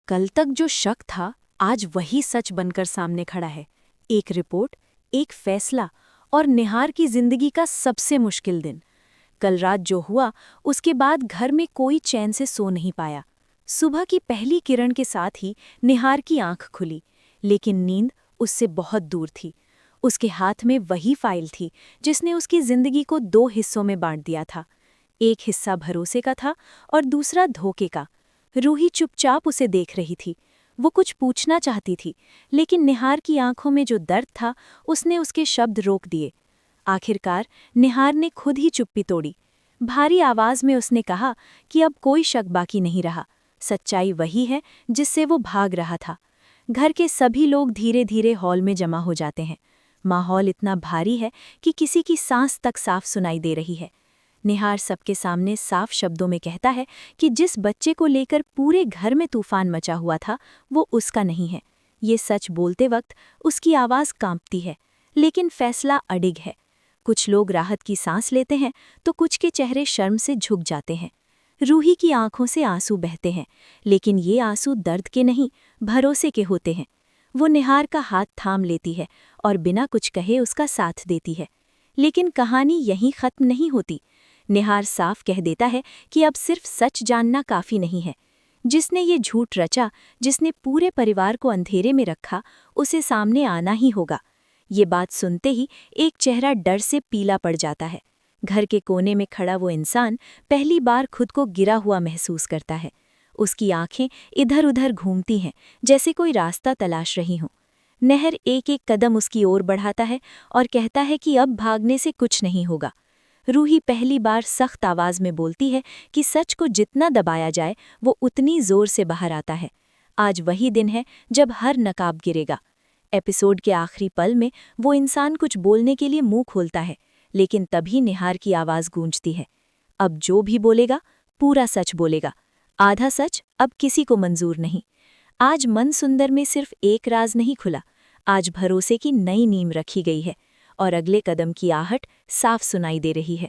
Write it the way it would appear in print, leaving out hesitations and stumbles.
कल तक जो शक था आज वही सच बनकर सामने खड़ा है। एक रिपोर्ट, एक फैसला और निहार की जिंदगी का सबसे मुश्किल दिन। कल रात जो हुआ उसके बाद घर में कोई चैन से सो नहीं पाया। सुबह की पहली किरण के साथ ही निहार की आंख खुली, लेकिन नींद उससे बहुत दूर थी। उसके हाथ में वही फाइल थी जिसने उसकी जिंदगी को दो हिस्सों में बांट दिया था। एक हिस्सा भरोसे का था और दूसरा धोखे का। रूही चुपचाप उसे देख रही थी। वो कुछ पूछना चाहती थी, लेकिन निहार की आंखों में जो दर्द था उसने उसके शब्द रोक दिए। आखिरकार निहार ने खुद ही चुप्पी तोड़ी। भारी आवाज में उसने कहा कि अब कोई शक बाकी नहीं रहा। सच्चाई वही है जिससे वो भाग रहा था। घर के सभी लोग धीरे धीरे हॉल में जमा हो जाते हैं। माहौल इतना भारी है कि किसी की सांस तक साफ सुनाई दे रही है। निहार सबके सामने साफ शब्दों में कहता है कि जिस बच्चे को लेकर पूरे घर में तूफान मचा हुआ था वो उसका नहीं है। ये सच बोलते वक्त उसकी आवाज़ कांपती है, लेकिन फैसला अडिग है। कुछ लोग राहत की सांस लेते हैं तो कुछ के चेहरे शर्म से झुक जाते हैं। रूही की आंखों से आंसू बहते हैं, लेकिन ये आंसू दर्द के नहीं, भरोसे के होते हैं। वो निहार का हाथ थाम लेती है और बिना कुछ कहे उसका साथ देती है। लेकिन कहानी यहीं खत्म नहीं होती। निहार साफ कह देता है कि अब सिर्फ सच जानना काफ़ी नहीं है। जिसने ये झूठ रचा, जिसने पूरे परिवार को अंधेरे में रखा, उसे सामने आना ही होगा। ये बात सुनते ही एक चेहरा डर से पीला पड़ जाता है। घर के कोने में खड़ा वो इंसान पहली बार खुद को गिरा हुआ महसूस करता है। उसकी आंखें इधर उधर घूमती हैं, जैसे कोई रास्ता तलाश रही हों। नहर एक एक कदम उसकी ओर बढ़ाता है और कहता है कि अब भागने से कुछ नहीं होगा। रूही पहली बार सख्त आवाज में बोलती है कि सच को जितना दबाया जाए वो उतनी जोर से बाहर आता है। आज वही दिन है जब हर नकाब गिरेगा। एपिसोड के आखिरी पल में वो इंसान कुछ बोलने के लिए मुंह खोलता है, लेकिन तभी निहार की आवाज गूंजती है। अब जो भी बोलेगा पूरा सच बोलेगा। आधा सच अब किसी को मंजूर नहीं। आज मन सुंदर में सिर्फ एक राज नहीं खुला, आज भरोसे की नई नींव रखी गई है और अगले कदम की आहट साफ सुनाई दे रही है।